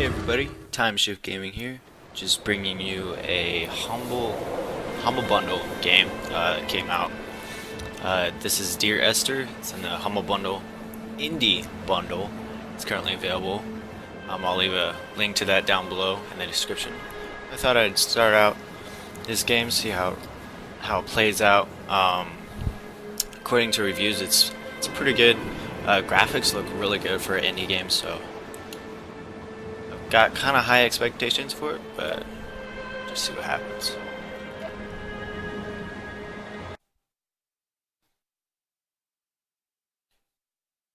Hey everybody, Time Shift Gaming here, just bringing you a humble bundle game that came out. This is Dear Esther. It's in the Humble Bundle Indie Bundle. It's currently available. I'll leave a link to that down below in the description. I thought I'd start out this game, see how it plays out. According to reviews, it's pretty good. Graphics look really good for an indie game, so got kind of high expectations for it, but just see what happens.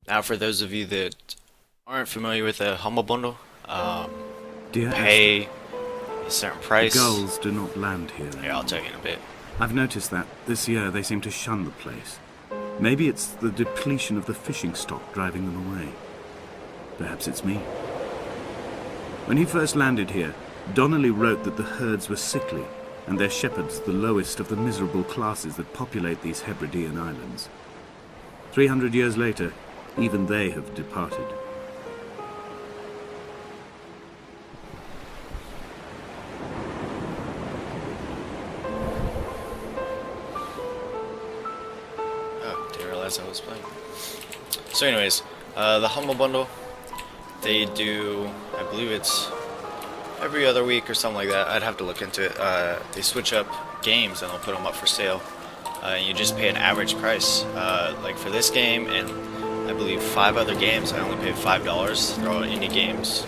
Now, for those of you that aren't familiar with the Humble Bundle, Dear pay Esther, a certain price. gulls do not land here. Here, I'll tell you in a bit. I've noticed that this year they seem to shun the place. Maybe it's the depletion of the fishing stock driving them away. Perhaps it's me. When he first landed here, Donnelly wrote that the herds were sickly, and their shepherds the lowest of the miserable classes that populate these Hebridean islands. 300 years later, even they have departed. Oh, didn't realize I was playing. So anyways, the Humble Bundle, they do, I believe it's every other week or something like that. I'd have to look into it. They switch up games and they'll put them up for sale. And you just pay an average price. Like for this game and I believe 5 other games, I only paid $5. They're all indie games.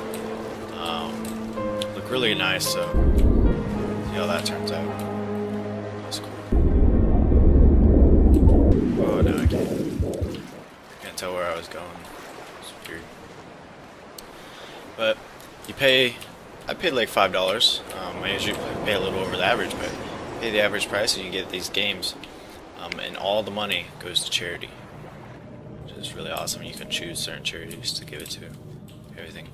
Look really nice, so see how that turns out. That's cool. Oh, no, I can't tell where I was going. It's weird. But you pay, I paid like $5. I usually pay a little over the average, but pay the average price and you get these games. And all the money goes to charity, which is really awesome. You can choose certain charities to give it to, everything.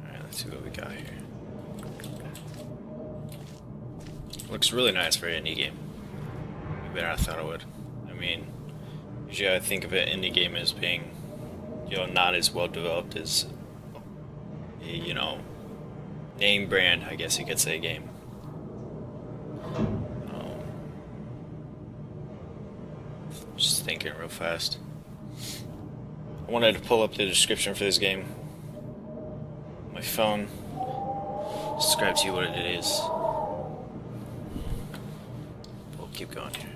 Alright, let's see what we got here. Looks really nice for an indie game. Way better than I thought it would. I mean, usually I think of an indie game as being, you know, not as well developed as a, you know, name brand, I guess you could say, game. Just thinking real fast. I wanted to pull up the description for this game. My phone describes to you what it is. We'll keep going here.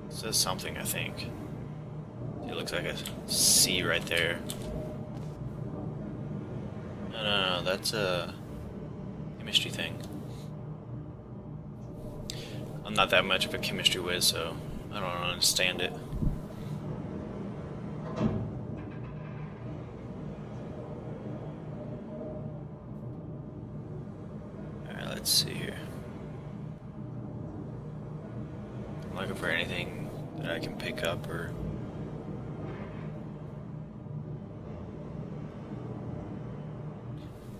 It says something, I think. It looks like a C right there. No, that's a chemistry thing. I'm not that much of a chemistry whiz, so I don't understand it. Alright, let's see here. I'm looking for anything that I can pick up or...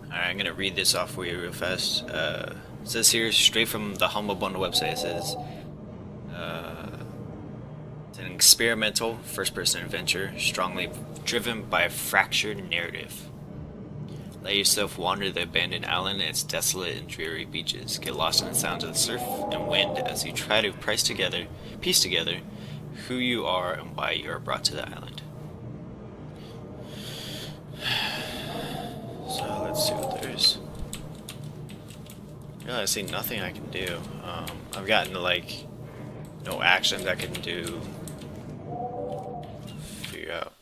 Alright, I'm gonna read this off for you real fast. It says here, straight from the Humble Bundle website, it says it's an experimental first-person adventure strongly driven by a fractured narrative. Let yourself wander the abandoned island and its desolate and dreary beaches. Get lost in the sounds of the surf and wind as you try to piece together who you are and why you are brought to the island. So let's see what there is. Really, I see nothing I can do. I've gotten like no actions I can do. Figure out.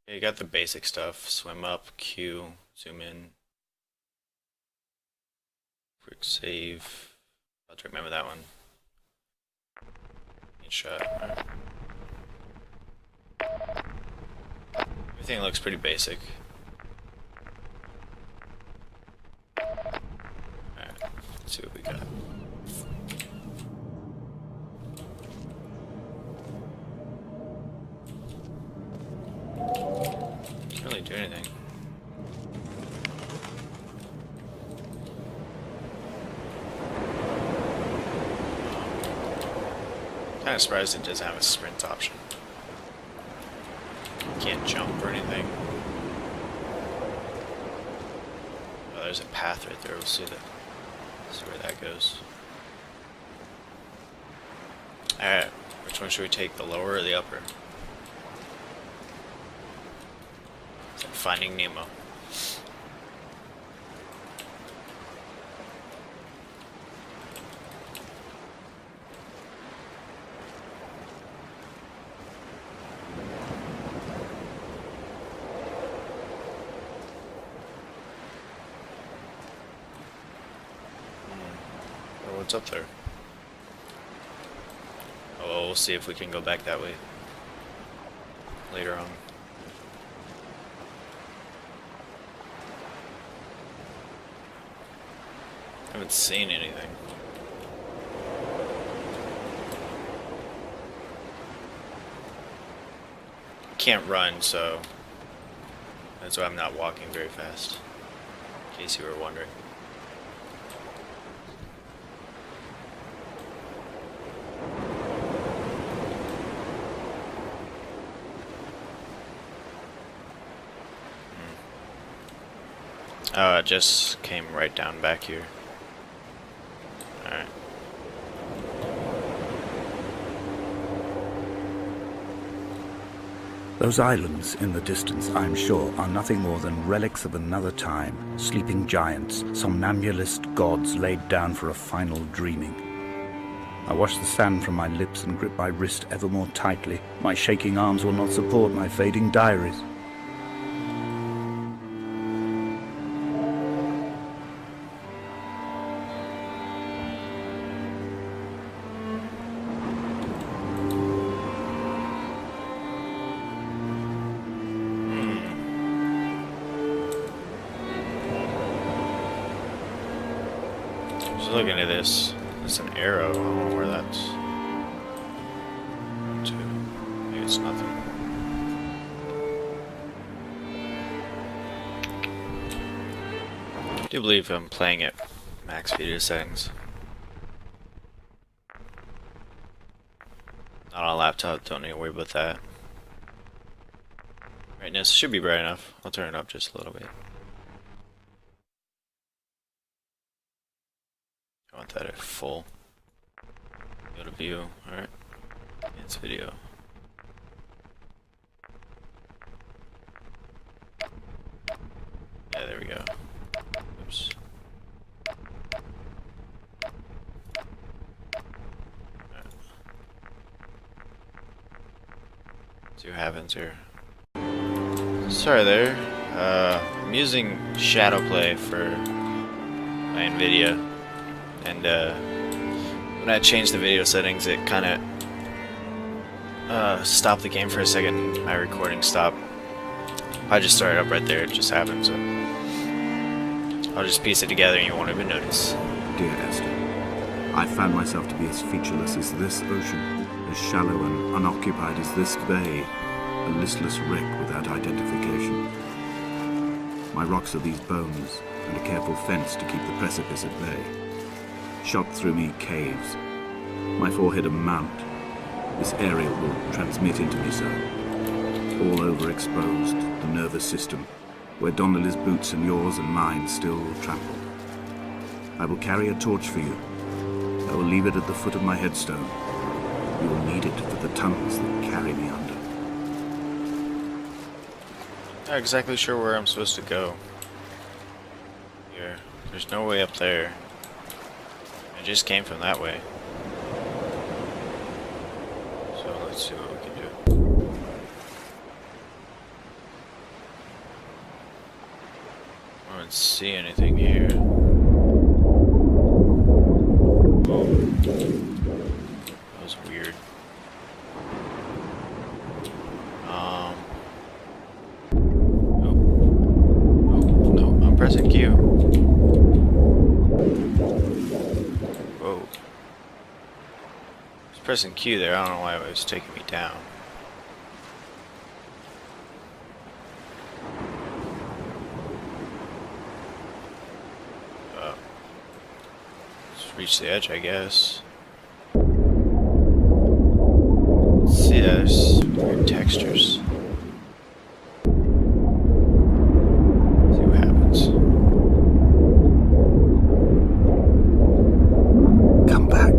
Yeah, you got the basic stuff. Swim up, Q, zoom in, quick save. I'll have to remember that one. Good shot. Right. Everything looks pretty basic. Alright, let's see what we got. do anything. Kind of surprised it doesn't have a sprint option. Can't jump or anything. Oh, there's a path right there. We'll see where that goes. Alright, which one should we take? The lower or the upper? It's like Finding Nemo. What's up there? Oh, we'll see if we can go back that way later on. I haven't seen anything. Can't run, so that's why I'm not walking very fast, in case you were wondering. Oh, it just came right down back here. Alright. Those islands in the distance, I'm sure, are nothing more than relics of another time, sleeping giants, somnambulist gods laid down for a final dreaming. I wash the sand from my lips and grip my wrist ever more tightly. My shaking arms will not support my fading diaries. Just looking at this, it's an arrow. I don't know where that's to. Maybe it's nothing. I do believe I'm playing at max video settings. Not on a laptop, don't need to worry about that. Brightness should be bright enough. I'll turn it up just a little bit. I want that at full. Go to view, alright. It's video. Yeah, there we go. Oops. Right. See what happens here. Sorry there. I'm using Shadowplay for my NVIDIA. And when I changed the video settings, it kind of stopped the game for a second. My recording stopped. I just started up right there. It just happened. So I'll just piece it together, and you won't even notice. Dear Esther, I found myself to be as featureless as this ocean, as shallow and unoccupied as this bay, a listless wreck without identification. My rocks are these bones, and a careful fence to keep the precipice at bay. Shot through me caves, my forehead a mount. This aerial will transmit into me so. All overexposed, the nervous system, where Donnelly's boots and yours and mine still trampled. I will carry a torch for you. I will leave it at the foot of my headstone. You will need it for the tunnels that carry me under. Not exactly sure where I'm supposed to go. Here, there's no way up there. I just came from that way. So let's see what we can do. I don't see anything here. Oh. That was weird. Oh. Oh, no, I'm pressing Q. Whoa. I was pressing Q there, I don't know why it was taking me down. reach the edge, I guess. See, there's weird textures. See what happens. Come back.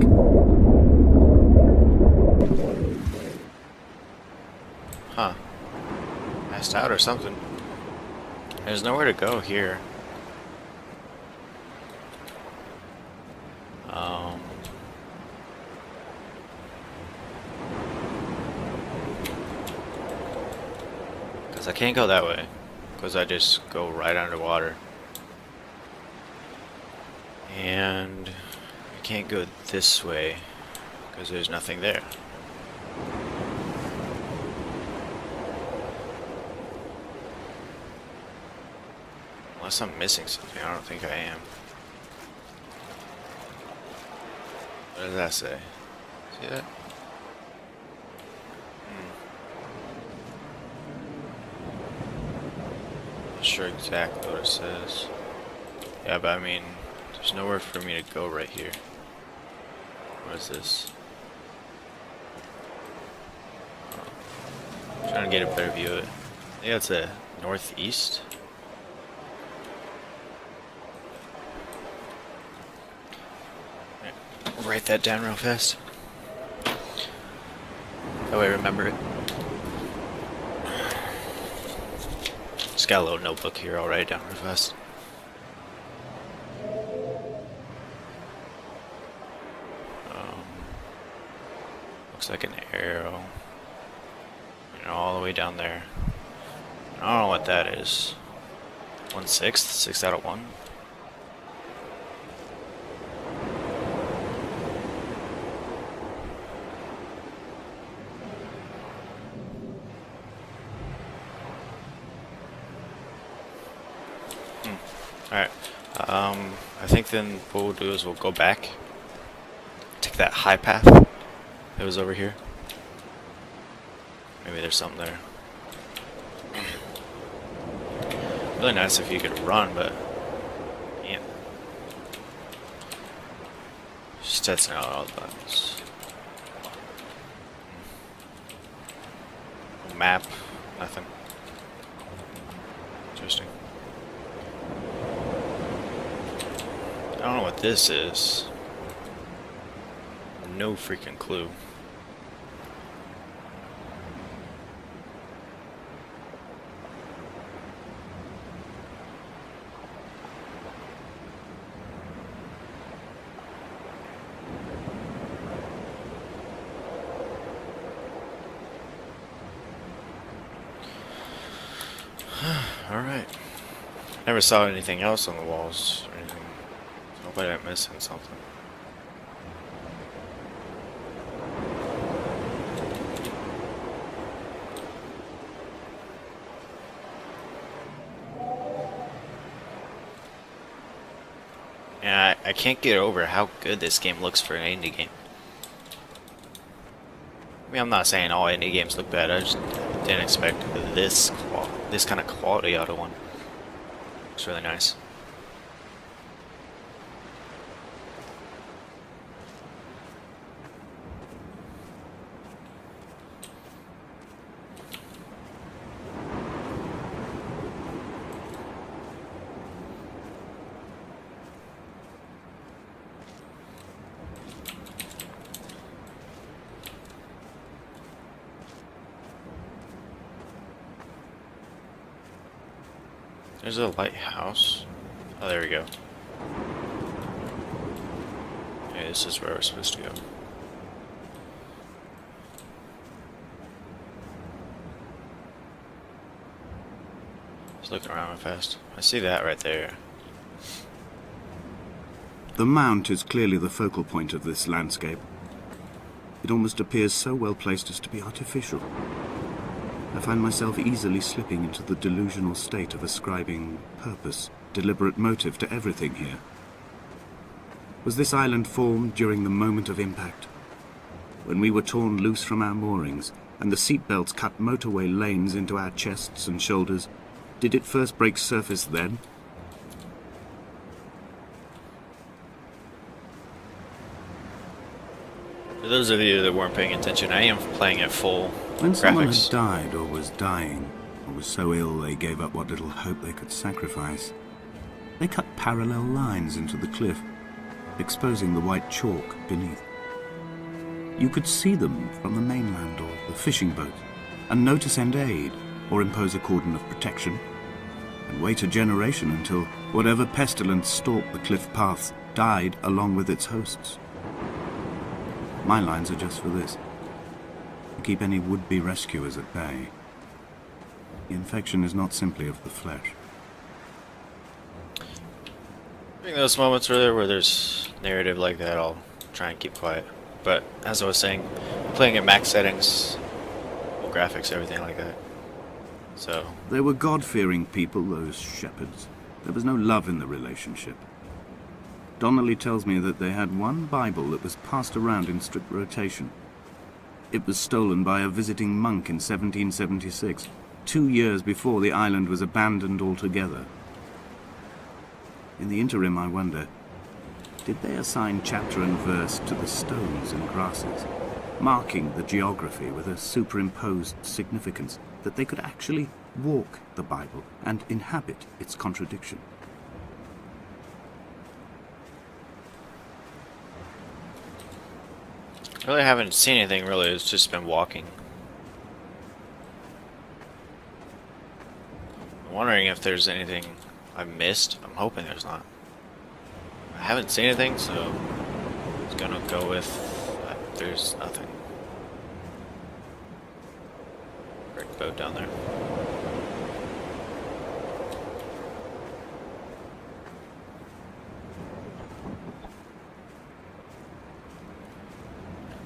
Huh. Passed out or something. There's nowhere to go here. Because I can't go that way. Because I just go right underwater. And I can't go this way. Because there's nothing there. Unless I'm missing something, I don't think I am. What does that say? See that? Not sure exactly what it says. Yeah, but I mean, there's nowhere for me to go right here. What is this? Trying to get a better view of it. I think that's a northeast. Write that down real fast. That way I remember it. Just got a little notebook here, I'll write it down real fast. Looks like an arrow. You know, all the way down there. I don't know what that is. 1/6? 6 out of 1? Alright, I think then what we'll do is we'll go back, take that high path that was over here. Maybe there's something there. Really nice if you could run, but yeah. Just testing out all the buttons. No map, nothing. Interesting. I don't know what this is. No freaking clue. Alright. Never saw anything else on the walls or anything. Hopefully I'm missing something. And I can't get over how good this game looks for an indie game. I mean, I'm not saying all indie games look bad, I just didn't expect this kind of quality out of one. It's really nice. There's a lighthouse. Oh, there we go. Okay, this is where we're supposed to go. Just looking around real fast. I see that right there. The mount is clearly the focal point of this landscape. It almost appears so well placed as to be artificial. I find myself easily slipping into the delusional state of ascribing purpose, deliberate motive to everything here. Was this island formed during the moment of impact? When we were torn loose from our moorings, and the seatbelts cut motorway lanes into our chests and shoulders, did it first break surface then? For those of you that weren't paying attention, I am playing at full When someone had graphics. died or was dying, or was so ill they gave up what little hope they could sacrifice, they cut parallel lines into the cliff, exposing the white chalk beneath. You could see them from the mainland or the fishing boat, and know to send aid or impose a cordon of protection, and wait a generation until whatever pestilence stalked the cliff paths died along with its hosts. My lines are just for this, to keep any would-be rescuers at bay. The infection is not simply of the flesh. I think those moments where there's narrative like that, I'll try and keep quiet. But as I was saying, I'm playing at max settings, full graphics, everything like that. So They were God-fearing people, those shepherds. There was no love in the relationship. Donnelly tells me that they had one Bible that was passed around in strict rotation. It was stolen by a visiting monk in 1776, 2 years before the island was abandoned altogether. In the interim, I wonder, did they assign chapter and verse to the stones and grasses, marking the geography with a superimposed significance that they could actually walk the Bible and inhabit its contradiction? I really haven't seen anything really, it's just been walking. I'm wondering if there's anything I missed. I'm hoping there's not. I haven't seen anything, so I was gonna go with there's nothing. Great boat down there.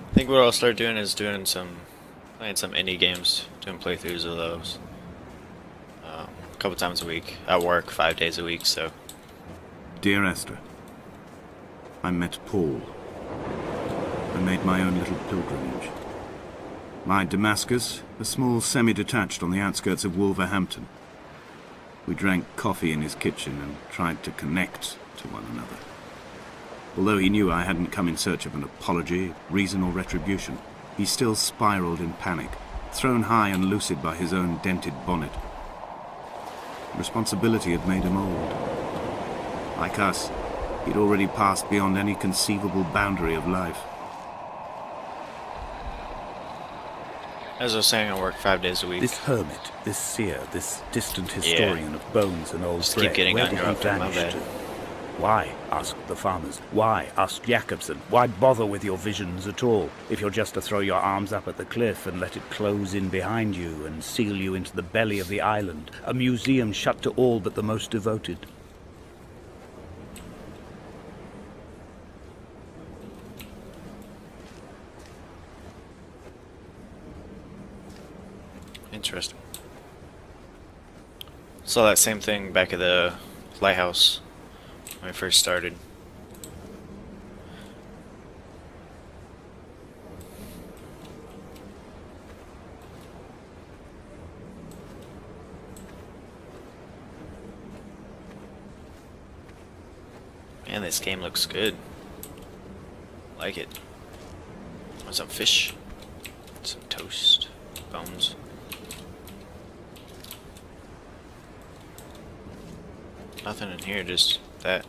I think what I'll start doing is playing some indie games, doing playthroughs of those. A couple times a week. At work, 5 days a week, so. Dear Esther, I met Paul. I made my own little pilgrimage. My Damascus, a small semi-detached on the outskirts of Wolverhampton. We drank coffee in his kitchen and tried to connect to one another. Although he knew I hadn't come in search of an apology, reason or retribution, he still spiraled in panic, thrown high and lucid by his own dented bonnet. Responsibility had made him old. Like us, he'd already passed beyond any conceivable boundary of life. As I was saying, I work 5 days a week. This hermit, this seer, this distant historian of bones and old Just bread, keep getting where did he interrupted, my vanish bad. to? Why? Asked the farmers. Why? Asked Jacobson. Why bother with your visions at all, if you're just to throw your arms up at the cliff and let it close in behind you and seal you into the belly of the island, a museum shut to all but the most devoted? Interesting. Saw that same thing back at the lighthouse when I first started. Man, this game looks good. Like it. Want some fish? Some toast. Bones. Nothing in here, just that.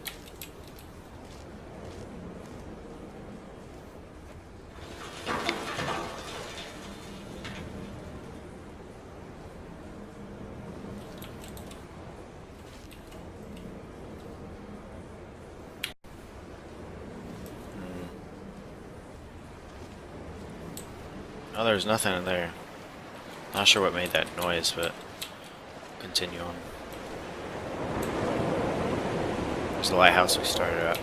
Oh, there's nothing in there. Not sure what made that noise, but continue on. There's the lighthouse we started at.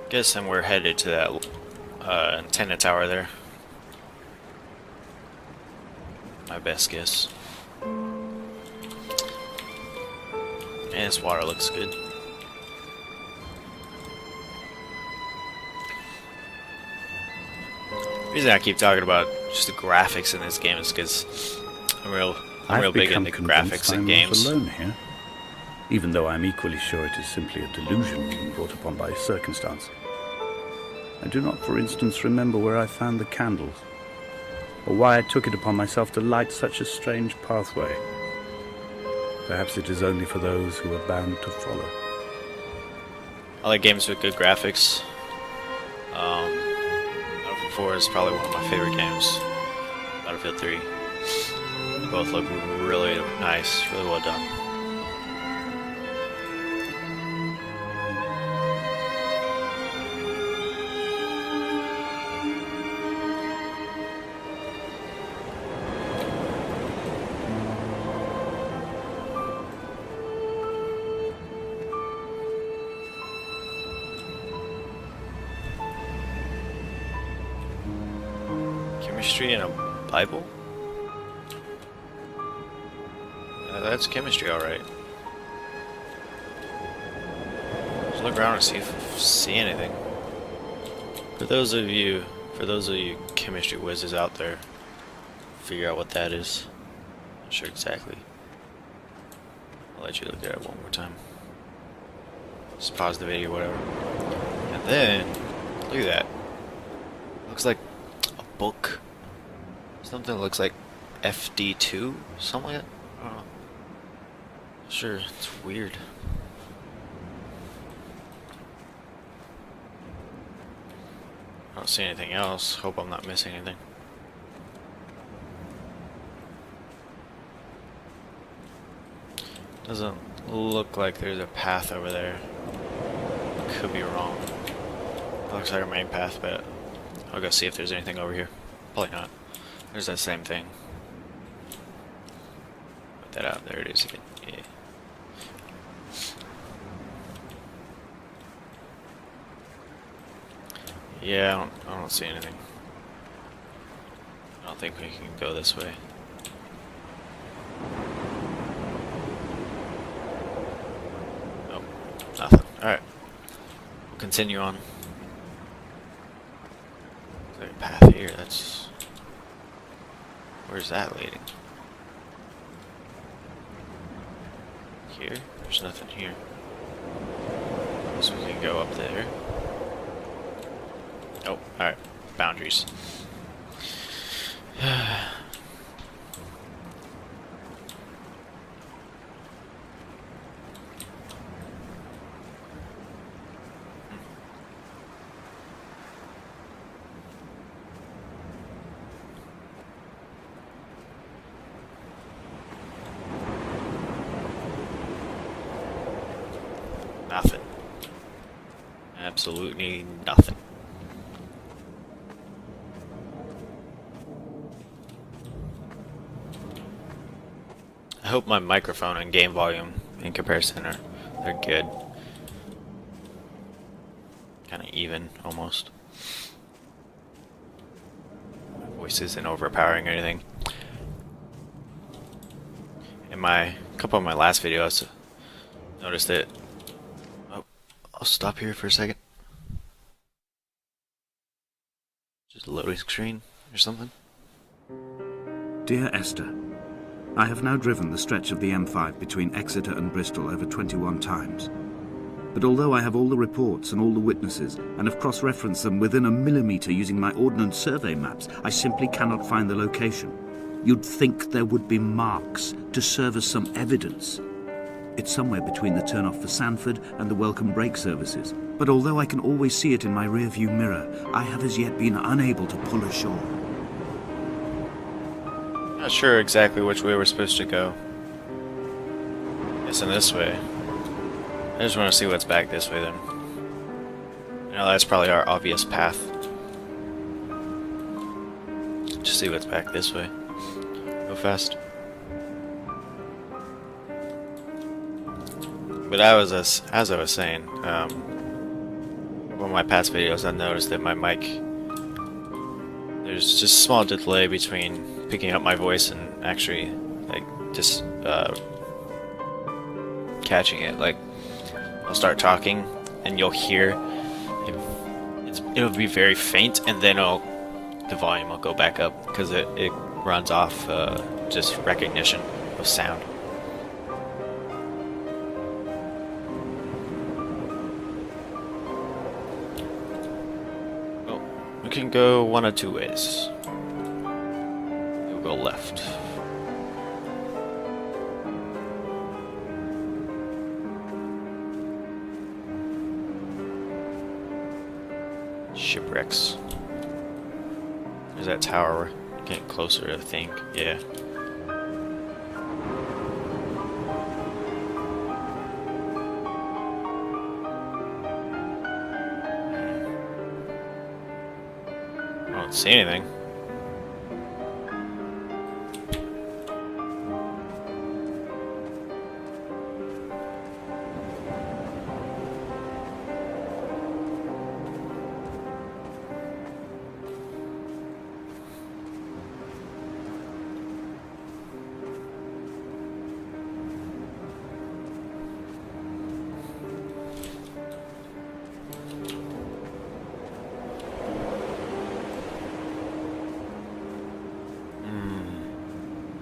Guessing we're headed to that antenna tower there. my best guess. And this water looks good. The reason I keep talking about just the graphics in this game is because I'm real big into graphics in games. Alone here, even though I'm equally sure it is simply a delusion being brought upon by circumstance. I do not, for instance, remember where I found the candles, or why I took it upon myself to light such a strange pathway. Perhaps it is only for those who are bound to follow. I like games with good graphics. Battlefield 4 is probably one of my favorite games. Battlefield 3. They both look really nice, really well done. Chemistry in a Bible? That's chemistry, alright. Just look around and see if you see anything. For those of you chemistry whizzes out there, figure out what that is. Not sure exactly. I'll let you look at it one more time. Just pause the video, whatever. And then, look at that. Looks like a book. Something that looks like FD2? Something like that? I don't know. Sure, it's weird. I don't see anything else. Hope I'm not missing anything. Doesn't look like there's a path over there. Could be wrong. Looks like our main path, but I'll go see if there's anything over here. Probably not. There's that same thing. Put that out. There it is again. Yeah. Yeah, I don't see anything. I don't think we can go this way. Nope, nothing. Alright. We'll continue on. There's a path here, that's... Where's that leading? Here? There's nothing here. So we can go up there. Oh, alright. Boundaries. Nothing. Absolutely nothing. I hope my microphone and game volume in comparison they're good. Kind of even, almost. My voice isn't overpowering or anything. In a couple of my last videos, I noticed that... Oh, I'll stop here for a second. Just a loading screen or something. Dear Esther, I have now driven the stretch of the M5 between Exeter and Bristol over 21 times. But although I have all the reports and all the witnesses, and have cross-referenced them within a millimetre using my Ordnance Survey maps, I simply cannot find the location. You'd think there would be marks to serve as some evidence. It's somewhere between the turn-off for Sanford and the Welcome Break services. But although I can always see it in my rear-view mirror, I have as yet been unable to pull ashore. Not sure exactly which way we're supposed to go. Guessing this way. I just want to see what's back this way then. You know, that's probably our obvious path. Just see what's back this way. Go fast. But as I was saying, one of my past videos I noticed that my mic, there's just a small delay between picking up my voice and actually like just catching it. Like I'll start talking and you'll hear it'll be very faint, and then the volume will go back up because it runs off just recognition of sound. Well, we can go one of two ways. We'll go left. Shipwrecks. There's that tower. Getting closer, I think. Yeah. I don't see anything.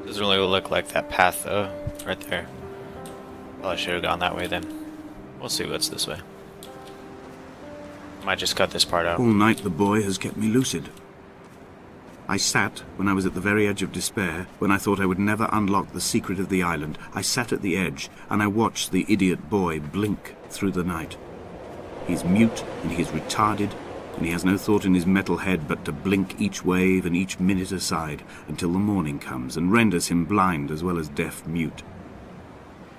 Doesn't really look like that path though, right there. Probably should have gone that way then. We'll see what's this way. Might just cut this part out. All night the boy has kept me lucid. I sat, when I was at the very edge of despair, when I thought I would never unlock the secret of the island, I sat at the edge, and I watched the idiot boy blink through the night. He's mute, and he is retarded, and he has no thought in his metal head but to blink each wave and each minute aside until the morning comes and renders him blind as well as deaf-mute.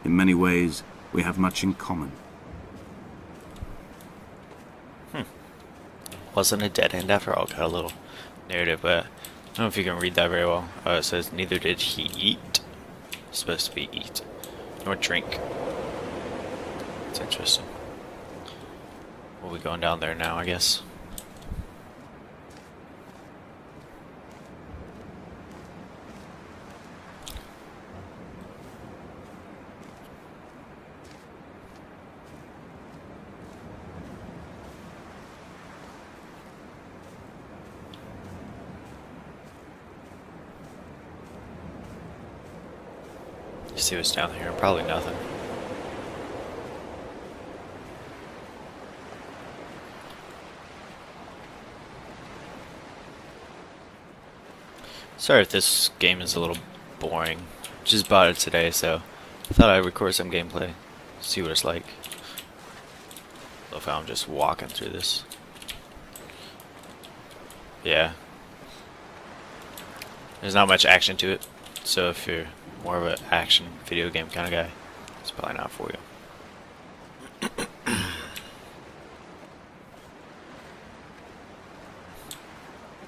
In many ways, we have much in common. Wasn't a dead end after all. Got a little narrative, but I don't know if you can read that very well. It says, neither did he eat. It's supposed to be eat. Nor drink. It's interesting. We'll be going down there now, I guess. See what's down here. Probably nothing. Sorry if this game is a little boring. Just bought it today, so I thought I'd record some gameplay. See what it's like. Love how I'm just walking through this. Yeah. There's not much action to it, so if you're more of an action video game kind of guy, it's probably not for you.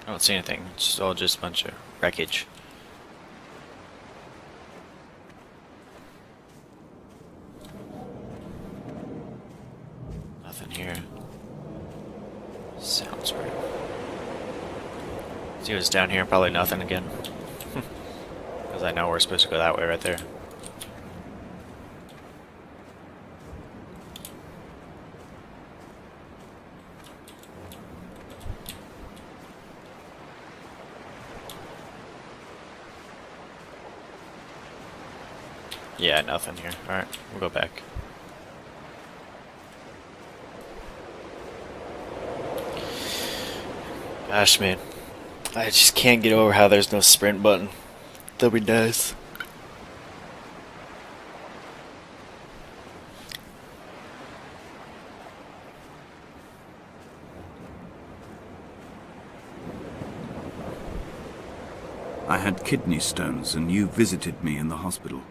I don't see anything. It's all just a bunch of wreckage. Nothing here. Sounds weird. See what's down here? Probably nothing again. Because I know we're supposed to go that way right there. Yeah, nothing here. Alright, we'll go back. Gosh, man. I just can't get over how there's no sprint button. That'd be nice. I had kidney stones, and you visited me in the hospital.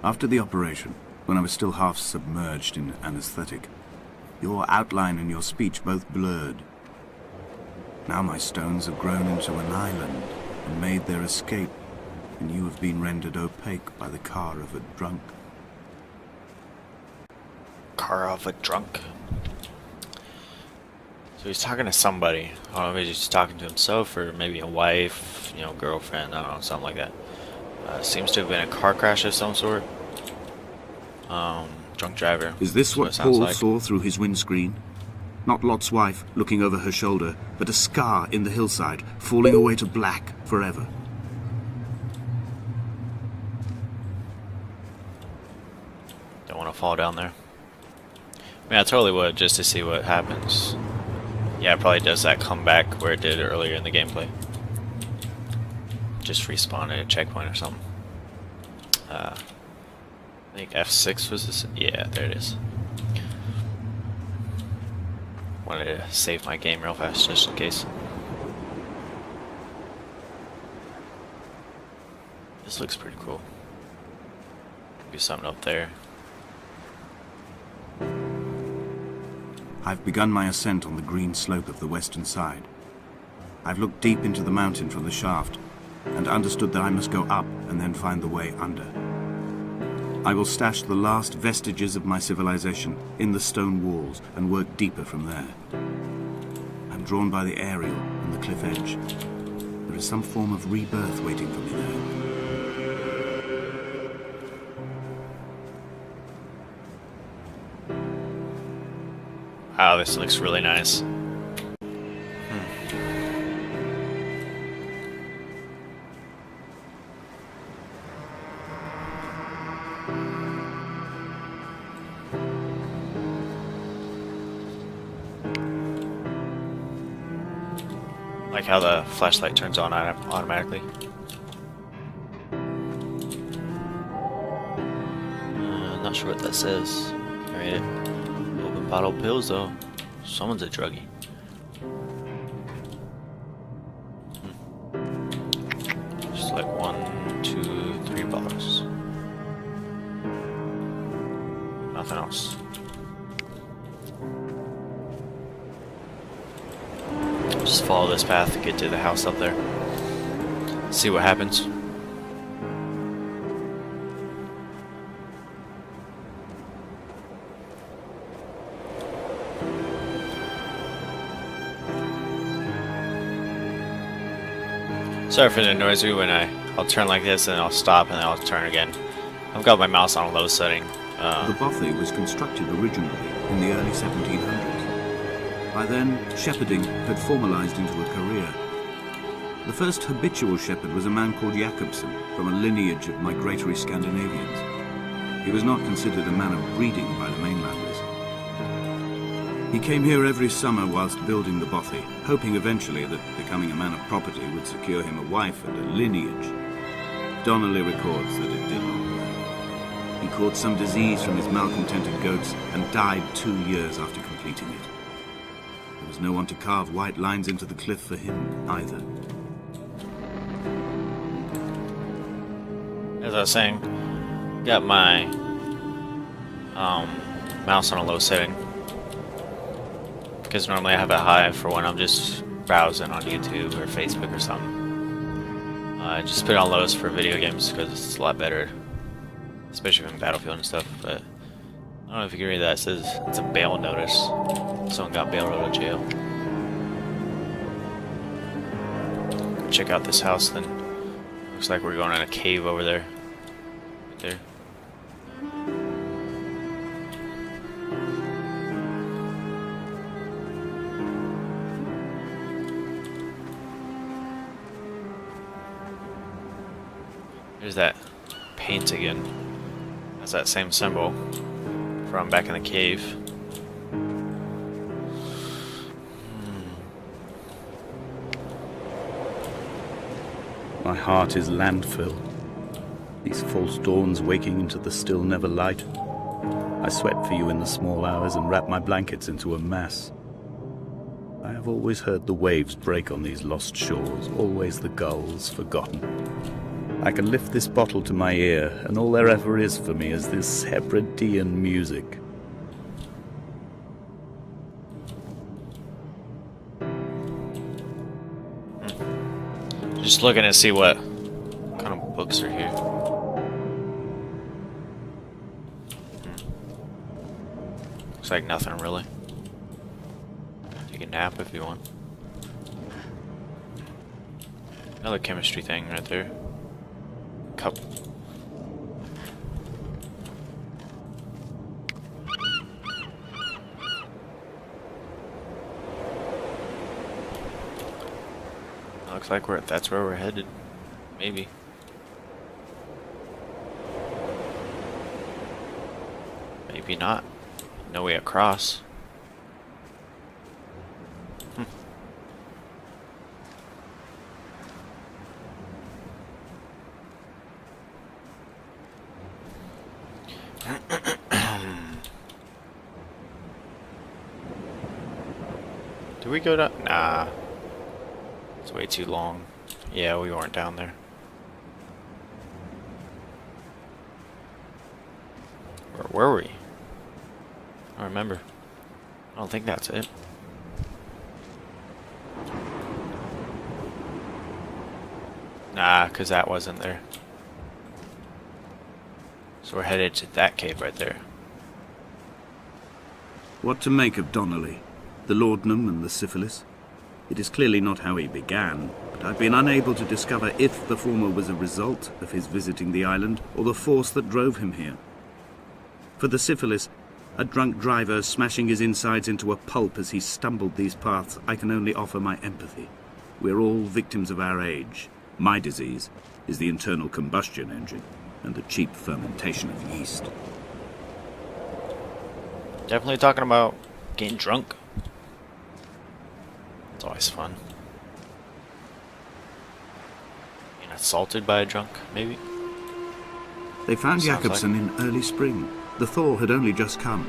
After the operation, when I was still half submerged in anesthetic, your outline and your speech both blurred. Now my stones have grown into an island and made their escape, and you have been rendered opaque by the car of a drunk. Car of a drunk. So he's talking to somebody. I don't know if he's just talking to himself or maybe a wife, girlfriend, I don't know, something like that. Seems to have been a car crash of some sort. Drunk driver. Is this That's what it sounds Paul like. saw through his windscreen? Not Lot's wife looking over her shoulder, but a scar in the hillside, falling away to black forever. Don't want to fall down there. I mean, I totally would, just to see what happens. Yeah, it probably does that comeback where it did earlier in the gameplay. Just respawn at a checkpoint or something. I think F6 was this. Yeah, there it is. Wanted to save my game real fast just in case. This looks pretty cool. Maybe something up there. I've begun my ascent on the green slope of the western side. I've looked deep into the mountain from the shaft and understood that I must go up and then find the way under. I will stash the last vestiges of my civilization in the stone walls and work deeper from there. I'm drawn by the aerial and the cliff edge. There is some form of rebirth waiting for me there. Wow, this looks really nice. Like how the flashlight turns on automatically. Not sure what that says. Can I read it? Open bottle pills though. Someone's a druggie. Just like 1, 2, 3 bottles. Nothing else. Just follow this path to get to the house up there. See what happens. Sorry for the noisy when I'll turn like this and I'll stop and then I'll turn again. I've got my mouse on a low setting. The bothy was constructed originally in the early 1700s. By then, shepherding had formalized into a career. The first habitual shepherd was a man called Jakobsen, from a lineage of migratory Scandinavians. He was not considered a man of breeding by the mainlanders. He came here every summer whilst building the bothy, hoping eventually that becoming a man of property would secure him a wife and a lineage. Donnelly records that it did not work. He caught some disease from his malcontented goats and died 2 years after completing it. There was no one to carve white lines into the cliff for him either. As I was saying, got my mouse on a low setting because normally I have it high for when I'm just browsing on YouTube or Facebook or something. I just put it on lows for video games because it's a lot better, especially in Battlefield and stuff. But I don't know if you can read that. It says it's a bail notice. Someone got bailed out of jail. Check out this house then. Looks like we're going in a cave over there. Right there. There's that paint again. That's that same symbol from back in the cave. My heart is landfill. These false dawns waking into the still never light. I sweat for you in the small hours and wrap my blankets into a mass. I have always heard the waves break on these lost shores, always the gulls forgotten. I can lift this bottle to my ear, and all there ever is for me is this Hebridean music. Just looking to see what kind of books are here. Looks like nothing really. Take a nap if you want. Another chemistry thing right there. cup. Looks like that's where we're headed. Maybe. Maybe not. No way across. Did we go down? Nah. It's way too long. Yeah, we weren't down there. Where were we? I don't remember. I don't think that's it. Nah, because that wasn't there. So we're headed to that cave right there. What to make of Donnelly, the laudanum and the syphilis? It is clearly not how he began, but I've been unable to discover if the former was a result of his visiting the island or the force that drove him here. For the syphilis, a drunk driver smashing his insides into a pulp as he stumbled these paths, I can only offer my empathy. We're all victims of our age. My disease is the internal combustion engine and the cheap fermentation of yeast. Definitely talking about getting drunk. It's always fun. Being assaulted by a drunk, maybe? They found Sounds Jakobsen in early spring. The thaw had only just come.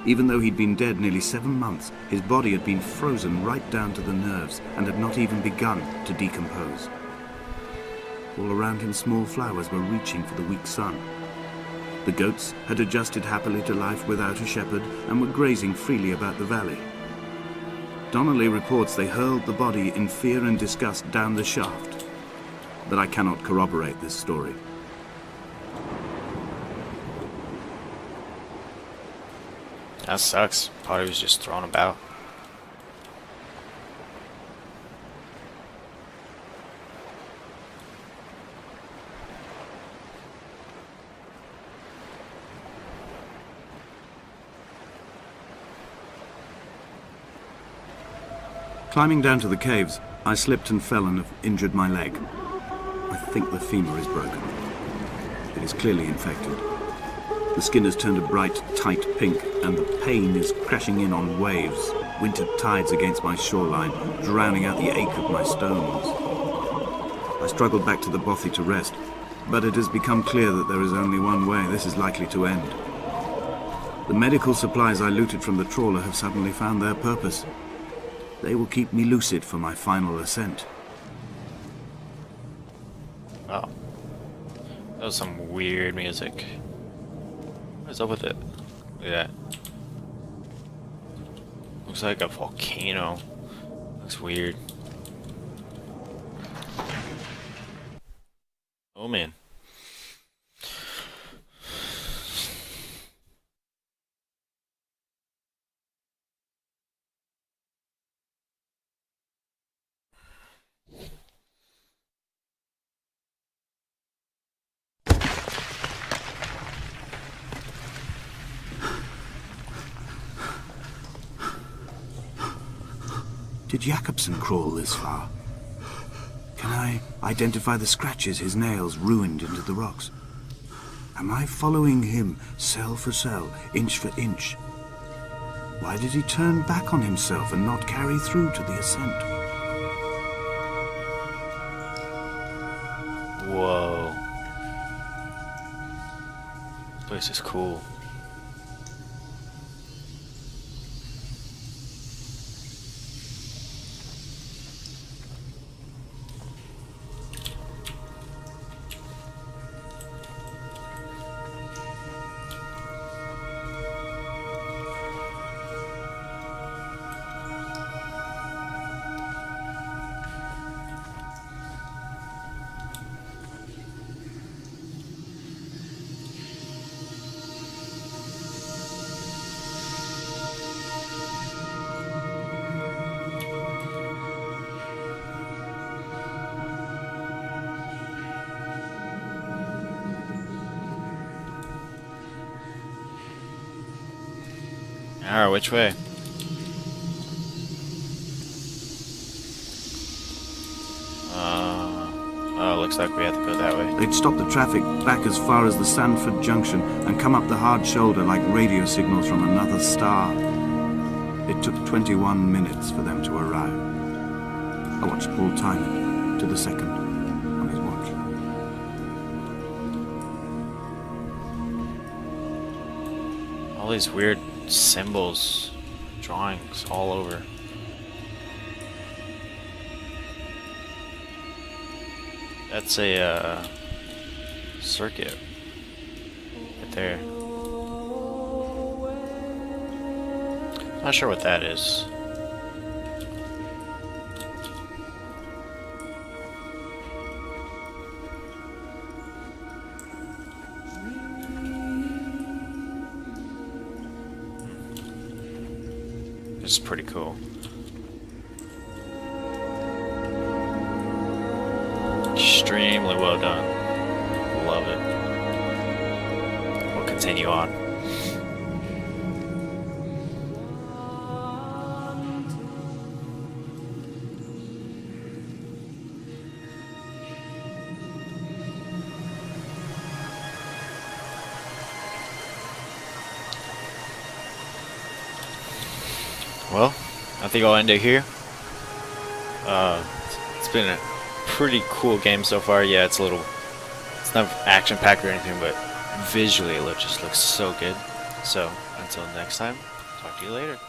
Even though he'd been dead nearly 7 months, his body had been frozen right down to the nerves and had not even begun to decompose. All around him small flowers were reaching for the weak sun. The goats had adjusted happily to life without a shepherd and were grazing freely about the valley. Donnelly reports they hurled the body in fear and disgust down the shaft, but I cannot corroborate this story. That sucks. Probably was just thrown about. Climbing down to the caves, I slipped and fell and have injured my leg. I think the femur is broken. It is clearly infected. The skin has turned a bright, tight pink, and the pain is crashing in on waves, winter tides against my shoreline, drowning out the ache of my stones. I struggled back to the bothy to rest, but it has become clear that there is only one way this is likely to end. The medical supplies I looted from the trawler have suddenly found their purpose. They will keep me lucid for my final ascent. Oh. That was some weird music. What's up with it? Look at that. Looks like a volcano. Looks weird. Oh man. Did Jakobsen crawl this far? Can I identify the scratches his nails ruined into the rocks? Am I following him cell for cell, inch for inch? Why did he turn back on himself and not carry through to the ascent? Whoa. This place is cool. Alright, which way? Oh, looks like we have to go that way. They'd stop the traffic back as far as the Sandford Junction and come up the hard shoulder like radio signals from another star. It took 21 minutes for them to arrive. I watched Paul time it to the second on his watch. All these weird symbols, drawings all over. That's a circuit right there. Not sure what that is. It's pretty cool. Extremely well done. Love it. We'll continue on. Well, I think I'll end it here. It's been a pretty cool game so far. Yeah, it's not action-packed or anything, but visually it just looks so good. So, until next time, talk to you later.